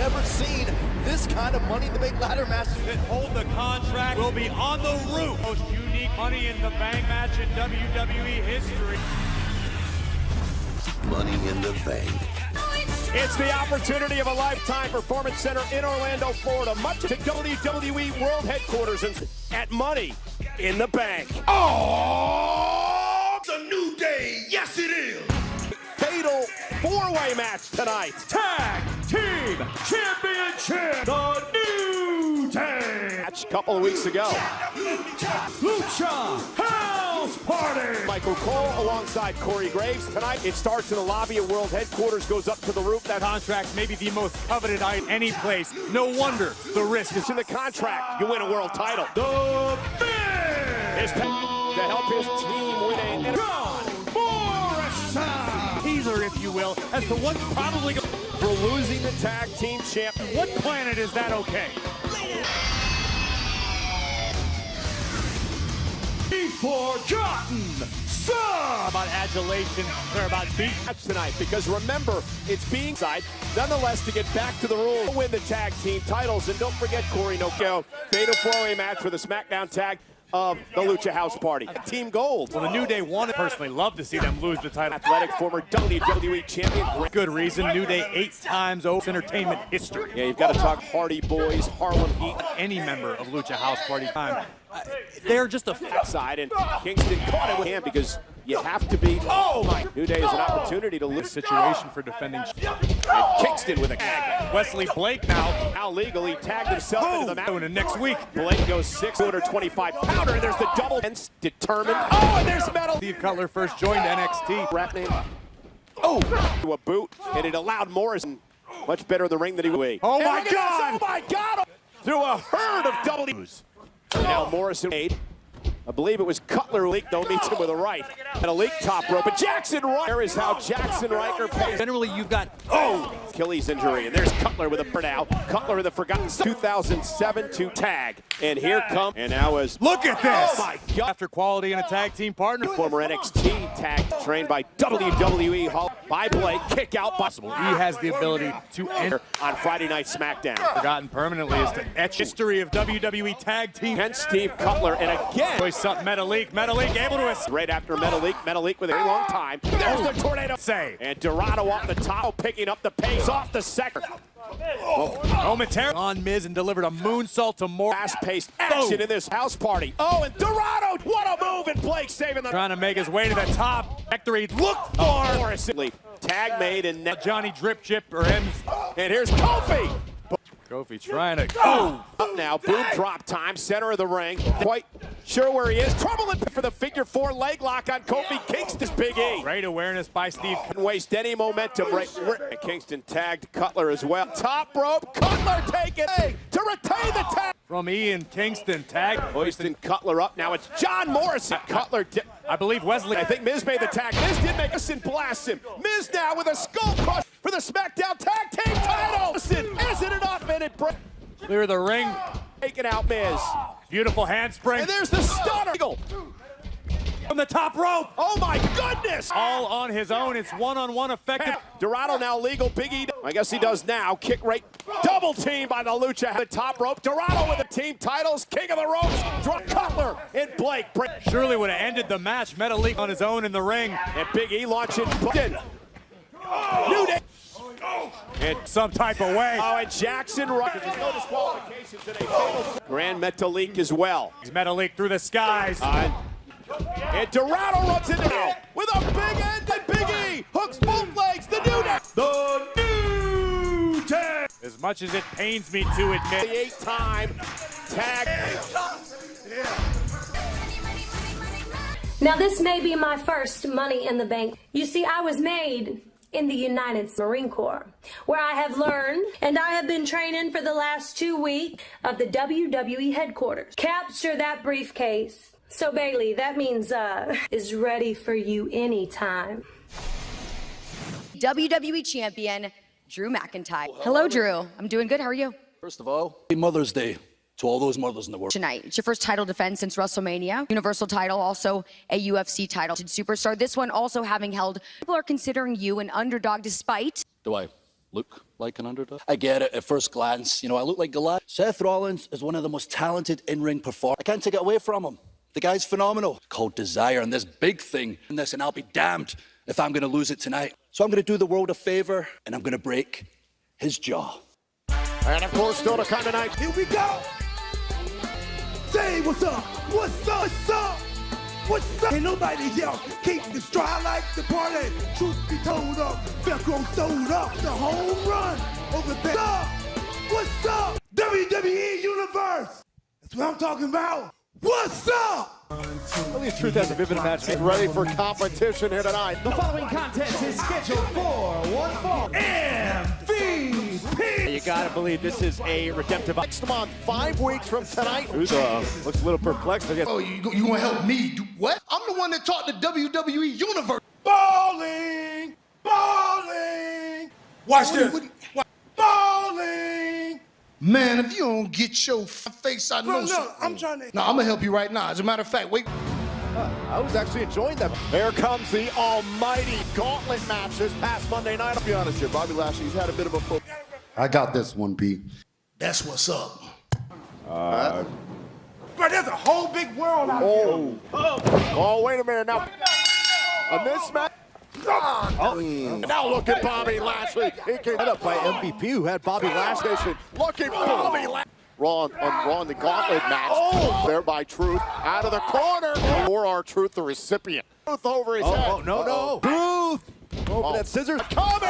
never seen this kind of Money in the Bank ladder match. That hold the contract will be on the roof. Most unique Money in the Bank match in WWE history. Money in the Bank. It's the opportunity of a lifetime. Performance Center in Orlando, Florida. Much to WWE World Headquarters at Money in the Bank. Oh, it's a new day. Yes, it is. Fatal four-way match tonight. Tag Team Championship, the New Day. Match a couple of weeks ago. Lucha House Party. Michael Cole alongside Corey Graves. Tonight it starts in the lobby of World Headquarters, goes up to the roof. That Contract's maybe the most coveted item any place. No wonder the risk is in the contract. You win a world title. The Is to help his team win a teaser, if you will, as to what's probably going for losing the tag team champ. What planet is that okay? The Forgotten Son! About adulation, they're about beating tonight, because remember, it's being side. Nonetheless, to get back to the rules, win the tag team titles, and don't forget Corey Noco, fatal four-way match for the SmackDown tag of the Lucha House Party. Team Gold. Well, the New Day wanted, personally love to see them lose the title. Athletic former WWE champion. Good reason. New Day 8 times over entertainment history. Yeah, you've got to talk Hardy Boys, Harlem Heat. Any member of Lucha House Party time. They're just a side, and Kingston caught it with him because you have to be. Oh my! New Day is an opportunity to lose. Situation for defending. And Kingston with a tag. Wesley Blake now legally tagged himself into the match. And next week, Blake goes 225 pounder. And there's the double. Determined. Oh, and there's metal. Steve Cutler first joined NXT. Rap name. Oh, to a boot, and it allowed Morrison much better in the ring than he would. Oh my God! Oh my God! Through a herd of W's. Now Morrison made. I believe it was Cutler who leaked, though, meets him with a right. And a leak top rope. But Jackson Riker. There is how Jackson Riker pays. Generally, you've got, Achilles injury. And there's Cutler with a burnout. Cutler with the forgotten 2007 to tag. And here comes. And now is. Look at this. Oh, my God. After quality and a tag team partner. Former NXT tag trained by WWE Hall by Blake. Kick out possible. He has the ability to enter on Friday Night SmackDown. Forgotten permanently is to etch history of WWE tag team. Hence Steve Cutler. And again. Metalik able to us. Right after Metalik with a very long time. There's the tornado save. And Dorado off the top, picking up the pace off the second. Momentarily on Miz and delivered a moonsault to more fast-paced action in this house party. Oh, and Dorado, what a move! And Blake saving the. Trying to make his way to the top. Victory. Look for Morrison. Tag made and Johnny Drip Chip or M's. And here's Kofi. Kofi trying to go. Up now, boom drop time, center of the ring. Quite sure where he is. Trouble for the figure 4 leg lock on Kofi Kingston's Big E. Great awareness by Steve. Couldn't waste any momentum. And Kingston tagged Cutler as well. Top rope, Cutler taking to retain the tag. From Ian Kingston, tag. Hoisting Cutler up. Now it's John Morrison. Cutler. I believe Wesley. I think Miz made the tag. Miz did make us and blast him. Miz now with a skull crush for the SmackDown Tag Team title. Isn't it off minute break? Clear the ring. Taking out Miz. Beautiful handspring. And there's the stunner. From the top rope. Oh my goodness. All on his own. It's one-on-one effective. Dorado now legal. Big E. I guess he does now. Kick right. Double team by the Lucha. The top rope. Dorado with the team titles. King of the ropes. Draw Cutler and Blake. Surely would have ended the match. Metalik on his own in the ring. And Big E launching. New Day. In some type of way. Oh, and Jackson Riker. There's no disqualifications in a fatal. Grand Metalik as well. Metalik through the skies. And Dorado runs into now with a big end and Big E hooks both legs. The New Day. The New Day. As much as it pains me to admit. The 8-time tag. Now this may be my first Money in the Bank. You see, I was made in the United Marine Corps, where I have learned and I have been training for the last 2 weeks of the WWE headquarters. Capture that briefcase. So Bailey, that means is ready for you anytime. WWE Champion, Drew McIntyre. Hello, Drew. I'm doing good. How are you? First of all, happy Mother's Day to all those mothers in the world. Tonight, it's your first title defense since WrestleMania. Universal title, also a UFC title. Superstar. This one also having held. People are considering you an underdog despite. Do I look like an underdog. I get it at first glance. You know, I look like Goliath. Seth Rollins is one of the most talented in-ring performers. I can't take it away from him. The guy's phenomenal. Called Desire and this big thing in this, and I'll be damned if I'm going to lose it tonight. So I'm going to do the world a favor, and I'm going to break his jaw. And of course, still to come tonight. Here we go. Say what's up. What's up? What's up? What's up? Ain't nobody here keep the stride like the party. Truth be told up, Velcro sold up. The home run over there. What's up? WWE Universe. That's what I'm talking about. What's up? At least Truth has a vivid match. Get ready for competition here tonight. The following contest is scheduled for one fall MVP. You gotta believe this is a redemptive. Next month, 5 weeks from tonight. Who's looks a little perplexed. I guess. Oh, you gonna help me do what? I'm the one that taught the WWE Universe. Balling, balling. Watch this. Balling. Man, if you don't get your face out, no, I'm trying to. No, I'm gonna help you right now. As a matter of fact, wait. I was actually enjoying that. There comes the almighty gauntlet match this past Monday night. I'll be honest here, Bobby Lashley's had a bit of a foot. I got this one, Pete. That's what's up. But there's a whole big world out here. Oh, wait a minute now. On this match. Now look at Bobby Lashley. He came up by MVP, who had Bobby Lashley. Look at Bobby Lashley. Raw in the gauntlet match. There by Truth out of the corner. Or our Truth, the recipient. Truth over his head. Oh, no. Truth. Oh, that scissors. Coming.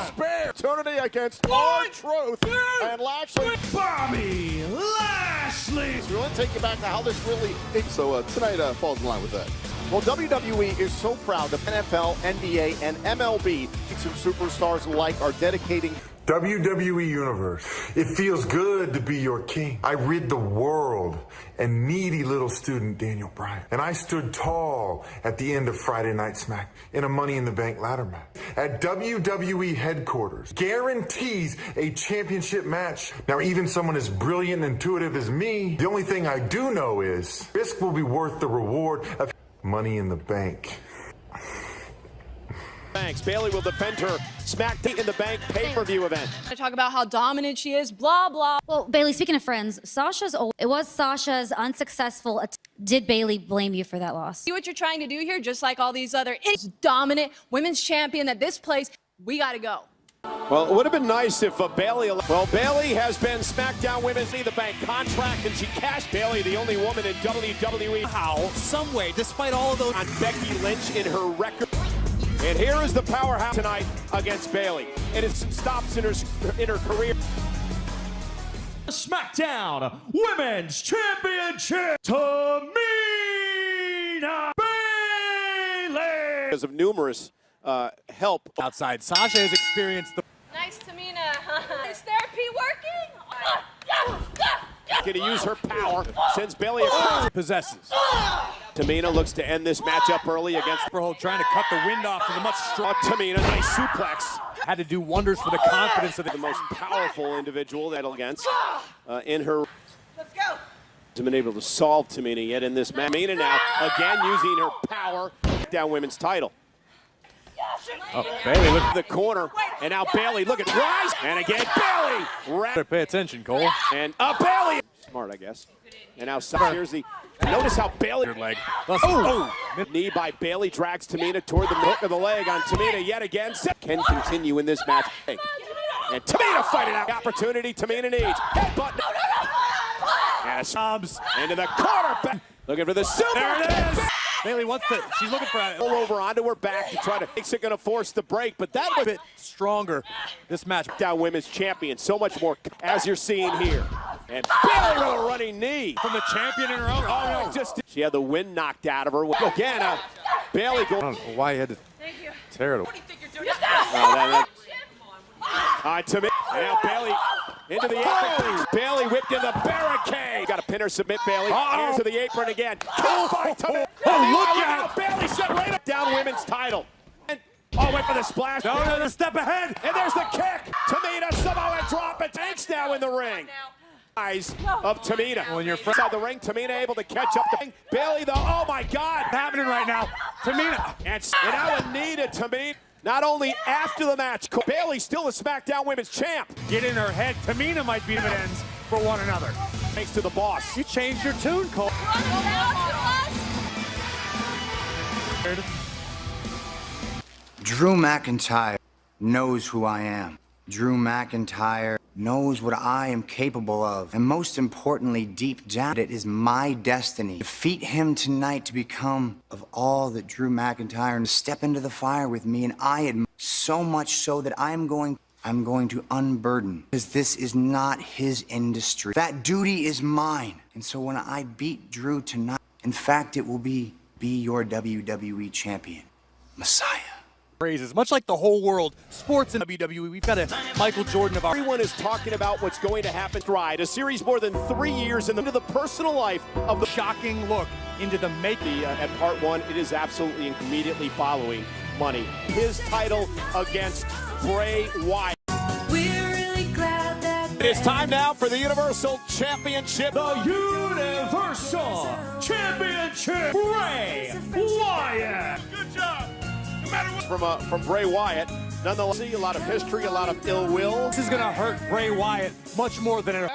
Spare. Opportunity against our Truth. And Lashley. Bobby Lashley. So we'll take you back to how this really is. So tonight falls in line with that. Well, WWE is so proud that NFL, NBA, and MLB some superstars alike are dedicating. WWE Universe. It feels good to be your king. I rid the world and needy little student Daniel Bryan. And I stood tall at the end of Friday Night Smack in a Money in the Bank ladder match. At WWE headquarters, guarantees a championship match. Now, even someone as brilliant and intuitive as me, the only thing I do know is risk will be worth the reward of Money in the Bank. Thanks. Bayley will defend her SmackDown in the Bank pay-per-view event. I talk about how dominant she is, blah, blah. Well, Bayley, speaking of friends, it was Sasha's unsuccessful. Did Bayley blame you for that loss? See what you're trying to do here, just like all these other dominant women's champion at this place, we got to go. Well, it would have been nice if Bayley... Well, Bayley has been SmackDown Women's Money in the Bank contract, and she cashed. Bayley, the only woman in WWE. How? Some way, despite all of those... On Becky Lynch in her record. And here is the powerhouse tonight against Bayley. It is stops in her career. SmackDown Women's Championship, Tamina Bayley. Because of numerous help outside, Sasha has experienced the. Nice, Tamina. Is therapy working? Going to use her power since Bayley possesses. Tamina looks to end this matchup early against Pearl, trying to cut the wind off to the much stronger. Tamina, nice suplex. Had to do wonders for the confidence of the most powerful individual that'll against in her. Let's go. Hasn't been able to solve Tamina yet in this match. Tamina now again using her power down women's title. Oh, Bayley, look at the corner, and now Bayley, look at Rise, and again Bayley. Pay attention, Cole. And Bayley. Smart, I guess. And now here's the. Notice how Bayley. Leg. Knee by Bayley drags Tamina toward the hook of the leg on Tamina yet again. Can continue in this match. And Tamina fighting out the opportunity Tamina needs. Headbutt. And subs into the corner. Looking for the super. There it is. Bayley wants to. She's looking for it. Pull over onto her back to try to. It's going to force the break, but that was a bit stronger. This match. Down women's champion. So much more as you're seeing here. And Bayley with a running knee from the champion in her own. Oh, no, she had the wind knocked out of her. Again, Bayley going. I don't know why you had to tear it. What do you think you're doing? Tamina. And now Bayley into the apron. Bayley whipped in the barricade. Got to pin her, submit Bayley. Here's to the apron again. Killed by Tamina. Oh, look out! Bayley set right up down women's title. And, wait for the splash. No, the step ahead. And there's the kick. Tamina somehow a drop. It takes now in the ring. Eyes of Tamina. When you're inside the ring, Tamina able to catch up to Bayley. Oh my God! What's happening right now? Tamina. And now a knee to Tamina. Not only after the match, Bayley's still the SmackDown Women's Champ. Get in her head. Tamina might be dividends for one another. Thanks to the boss. You changed your tune, Cole. Drew McIntyre knows who I am. Drew McIntyre knows what I am capable of. And most importantly, deep down, it is my destiny. Defeat him tonight to become of all that Drew McIntyre and step into the fire with me. And I admire so much so that I'm going to unburden, because this is not his industry. That duty is mine. And so when I beat Drew tonight, in fact, it will be your WWE champion, Messiah. Phrases, much like the whole world, sports and WWE. We've got a Michael Jordan of our. Everyone is talking about what's going to happen. Ride a series more than 3 years into the personal life of the shocking look into the making. At part one, it is absolutely immediately following Money. His title against Bray Wyatt. We're really glad that It's time now for the Universal Championship. The Universal Championship, Bray Wyatt. Good job. No matter what. From Bray Wyatt. Nonetheless, see a lot of history, a lot of ill will. This is going to hurt Bray Wyatt much more than it.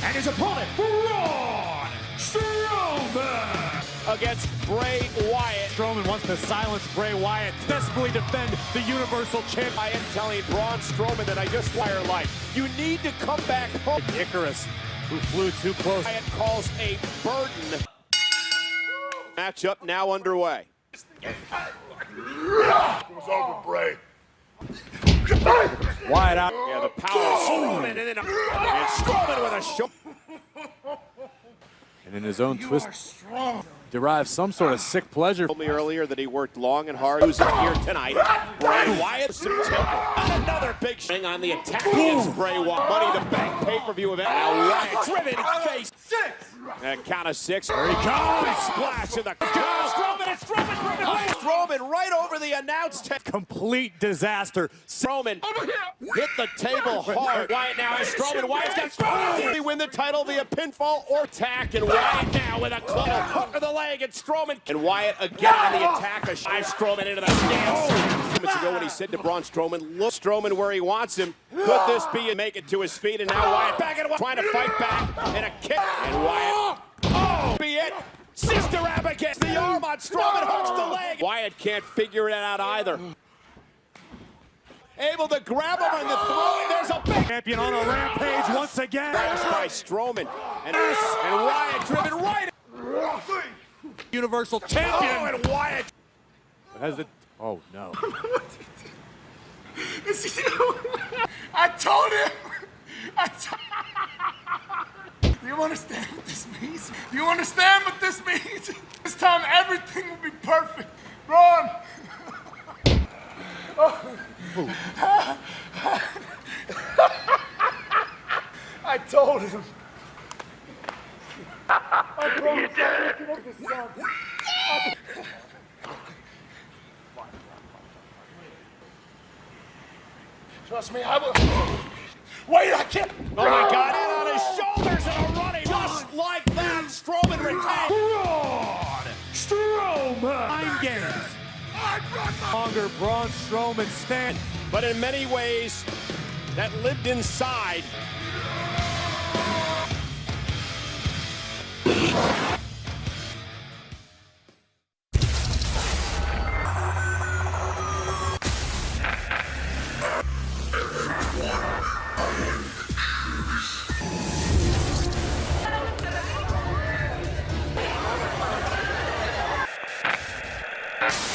And his opponent, Braun Strowman. Against Bray Wyatt. Strowman wants to silence Bray Wyatt, desperately defend the Universal Champion. I am telling Braun Strowman that I just wire life. You need to come back home. Icarus, who flew too close. Wyatt calls a burden. Matchup now underway. It was over, Bray. Wyatt out. Yeah, the power of Strowman, and then Strowman with a shot. And in his own twist, derives some sort of sick pleasure. Told me earlier that he worked long and hard. Who's here tonight? Bray Wyatt, September. And another big thing on the attack against Bray Wyatt. Money the Bank pay-per-view event. Now Wyatt driven face. And count of 6. Here he comes. Big splash in the Strowman right over the announce table. Complete disaster. Strowman hit the table hard. Wyatt now has Strowman. Wyatt's got Strowman. He win the title via pinfall or attack. And Wyatt now with a club hook of the leg. And Strowman. And Wyatt again on the attack. A shive Strowman into the scales. Moments ago when he said to Braun Strowman, look Strowman where he wants him. Could this be and make it to his feet? And now Wyatt back at trying to fight back. And a kick. And Wyatt. Oh, be it. Sister Abigail, the arm on Strowman, hooks the leg. Wyatt can't figure it out either. Able to grab him on the throat. There's a big champion on a rampage once again. By Strowman. And Wyatt driven right. Universal champion. Oh, and Wyatt. Has the. Oh, no. I told him. Do you understand what this means? Do you understand what this means? This time everything will be perfect. Braun! I told him. I promise I'll make it up this time. Trust me, I will. Wait, I can't. Oh my God, in on his shoulders and a running. Just like that, Strowman retains. Braun Strowman. Mind games. Longer Braun Strowman stand. But in many ways, that lived inside.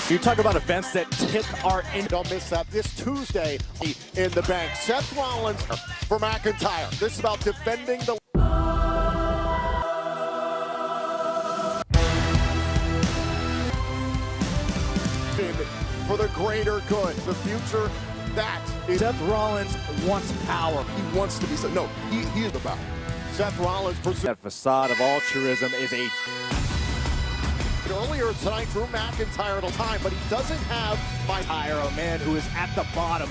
You talk about events that tip our end. Don't miss that this Tuesday in the Bank. Seth Rollins for McIntyre. This is about defending the... for the greater good. The future, that is... Seth Rollins wants power. He wants to be... No, he is about. Seth Rollins... That facade of altruism is a... Earlier tonight, Drew McIntyre at a time, but he doesn't have a man who is at the bottom.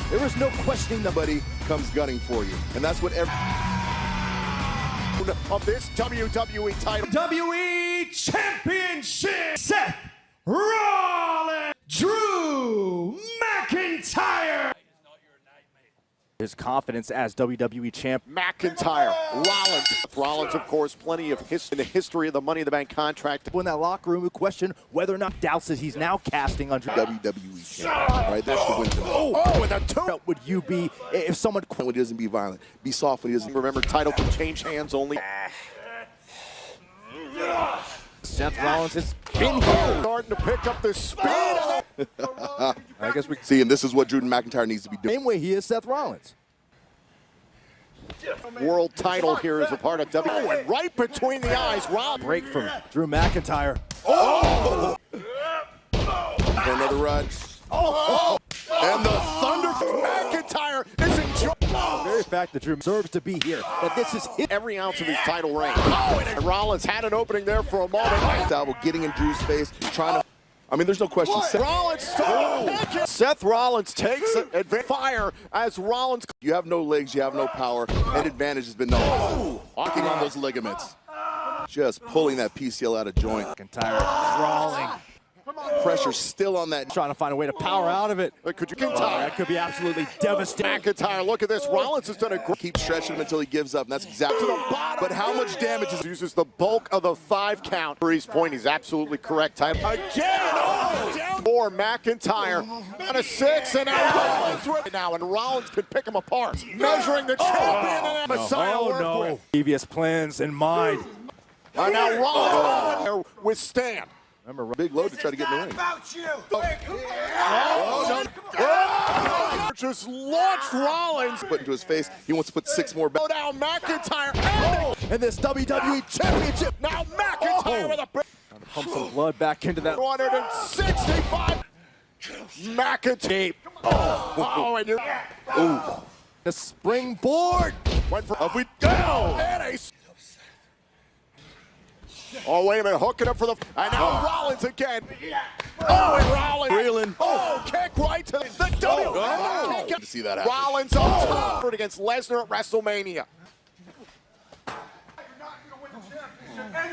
There is no questioning nobody comes gunning for you. And that's what every of this WWE title. WWE Championship, Seth Rollins, Drew McIntyre. His confidence as WWE champ. McIntyre, Rollins, of course, plenty of in the history of the Money in the Bank contract. In that locker room, we question whether or not doubts that he's now casting on WWE champ. Right, that's the win. With a two. What would you be if someone when he doesn't be violent, be soft when he doesn't. Remember, title can change hands only. Seth Rollins has been here. Starting to pick up the speed. I guess we see, and this is what Drew McIntyre needs to be doing. Same way he is Seth Rollins. World title here is a part of WWE. And right between the eyes, Rob. Break from Drew McIntyre. For another run. And the thunder from McIntyre is enjoying. The very fact that Drew deserves to be here, that this is every ounce of his title reign. And Rollins had an opening there for a moment. Getting in Drew's face, trying to. I mean, there's no question. Seth Rollins takes advantage fire as Rollins. You have no legs, you have no power, and advantage has been no. Walking on those ligaments, just pulling that PCL out of joint. McIntyre crawling. Pressure still on that. Trying to find a way to power out of it. Could you that could be absolutely devastating. McIntyre, look at this. Rollins has done a great. Keep stretching him until he gives up, and that's exactly to the bottom. But how much damage is uses the bulk of the 5 count. For his point, he's absolutely correct. Time again. Down for McIntyre. On a 6, and now and Rollins can pick him apart. Measuring the champion and Messiah with. Previous plans in mind. Now Rollins withstand. Remember, big load to try to get in the ring. Just launched Rollins. Put into his face. He wants to put 6 more back. Down McIntyre. And this WWE Championship. Now McIntyre with a Trying to pump some blood back into that. 165. McIntyre. And you're. The springboard. Went for up we go. And a. Oh, wait a minute, hooking up for the, and now Rollins again. And Rollins. Reeling. Kick right to the W. To see that happen. Rollins on top against Lesnar at WrestleMania.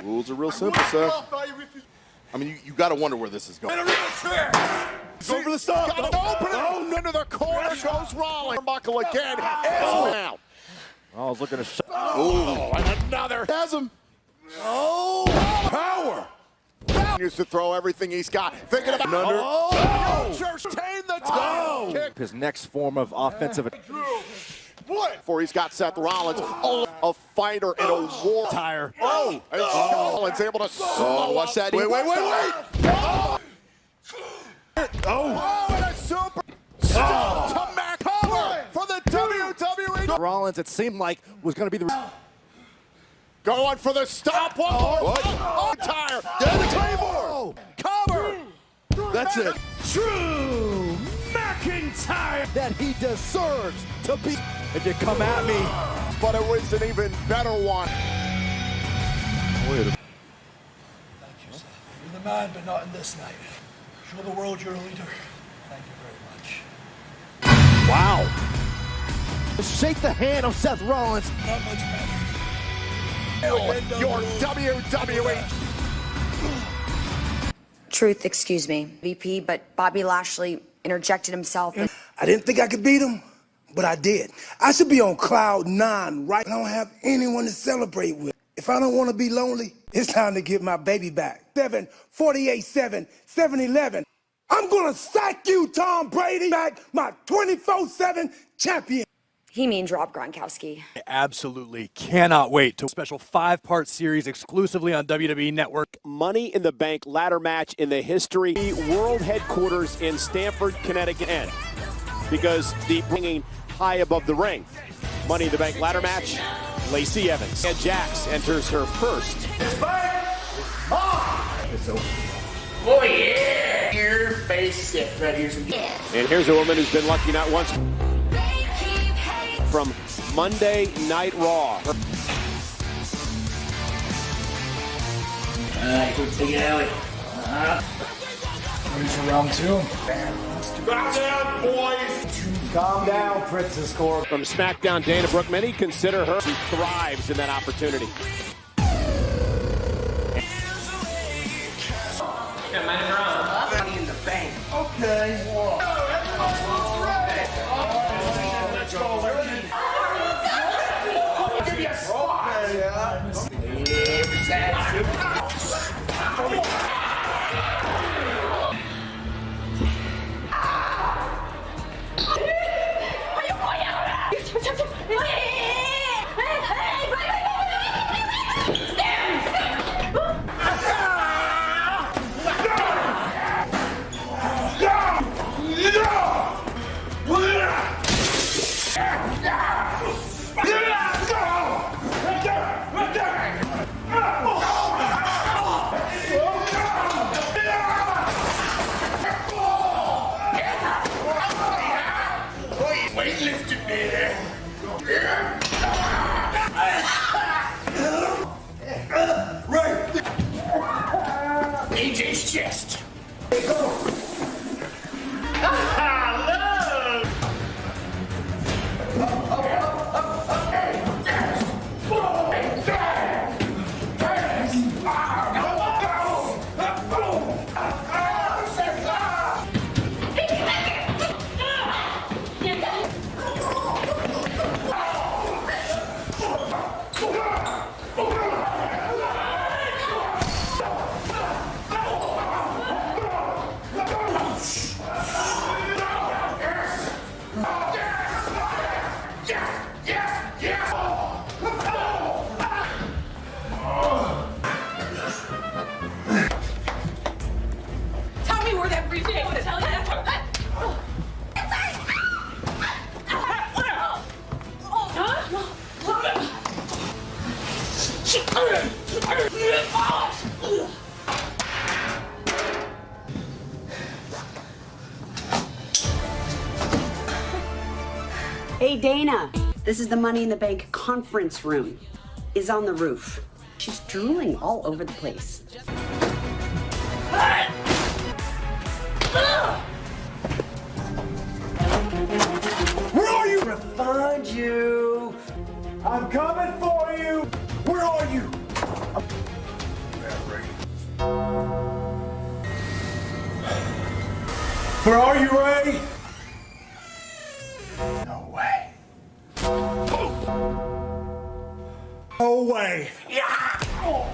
Rules are real simple, Seth. I mean, you got to wonder where this is going. Go for the stop. Got an opening. Into the corner goes Rollins. Buckle again. Now. Rollins looking to shut. And another. Has him. Power! Used to throw everything he's got. Thinking about kick. His next form of offensive. Before he's got Seth Rollins, a fighter in a war. Tire. And Rollins able to slow. Watch that. Wait. And a super to Mac cover for the WWE. Rollins, it seemed like, was going to be the. Going for the stop. Tire. Get the Claymore. Cover. That's it. Drew McIntyre. That he deserves to be. If you come at me. But it was an even better one. Thank you, sir. You're the man, but not in this night. Show the world you're a leader. Thank you very much. Wow. Shake the hand of Seth Rollins. Not much better. Your WWE. Truth, excuse me, VP, but Bobby Lashley interjected himself. I didn't think I could beat him, but I did. I should be on cloud 9, right? I don't have anyone to celebrate with. If I don't want to be lonely, it's time to get my baby back. 7, 48, 7, 7, 11. I'm going to sack you, Tom Brady, back my 24/7 champion. He means Rob Gronkowski. I absolutely cannot wait to a special 5-part series exclusively on WWE Network. Money in the Bank ladder match in the history. World headquarters in Stamford, Connecticut. Because the bringing high above the ring. Money in the Bank ladder match. Lacey Evans. And Jax enters her first. Oh yeah! Your face get ready. And here's a woman who's been lucky not once. From Monday Night Raw. Good thing, Ellie. Ready for round 2? Calm down, boys. Calm down, Princess Corp. From SmackDown, Dana Brooke, many consider her who thrives in that opportunity. Yeah, minus round. everything. I tell you that. Hey, Dana. This is the Money in the Bank conference room. Is on the roof. She's drooling all over the place. Where are you? I'm gonna find you. I'm coming for you. Where are you? Where are you, Ray? No way. No way. Yeah. No!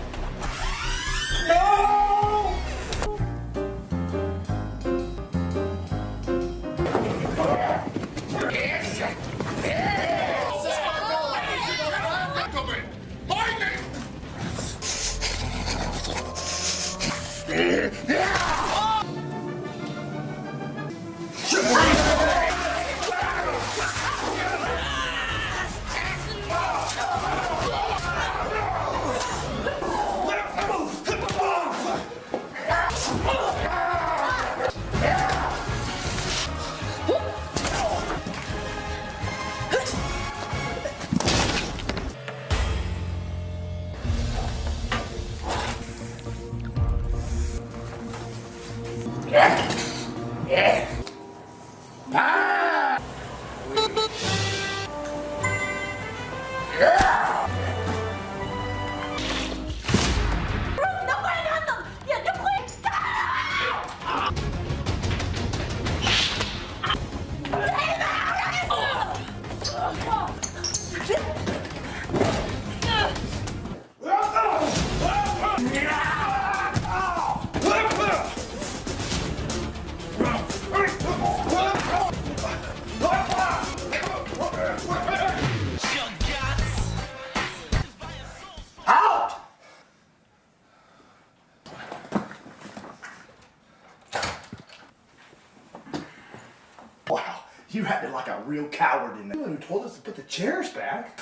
Wow, you acted like a real coward in there. You told us to put the chairs back.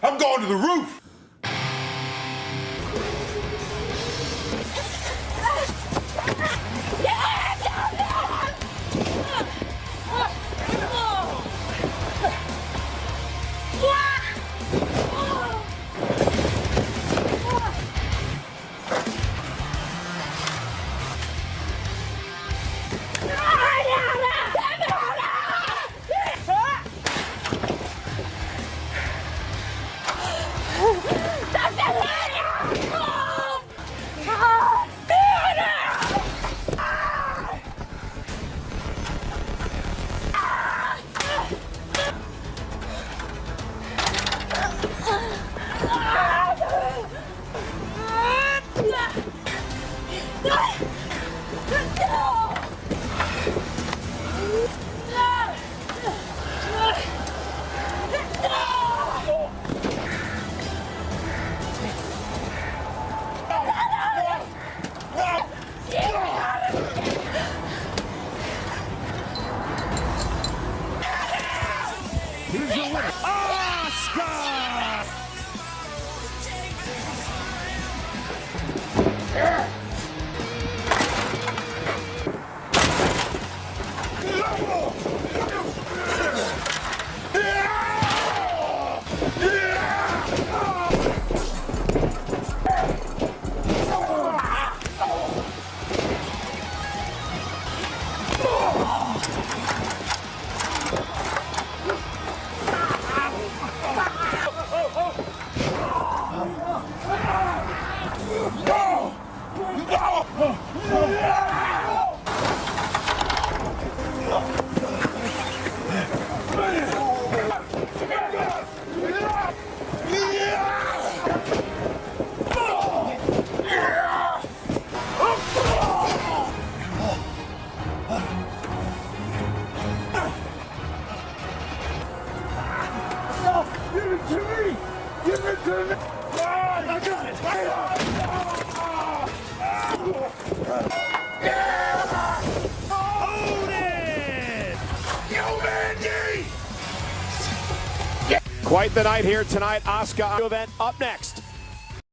I'm going to the roof. I got it. Own it! Yo, Mandy! Quite the night here tonight. Asuka event up next.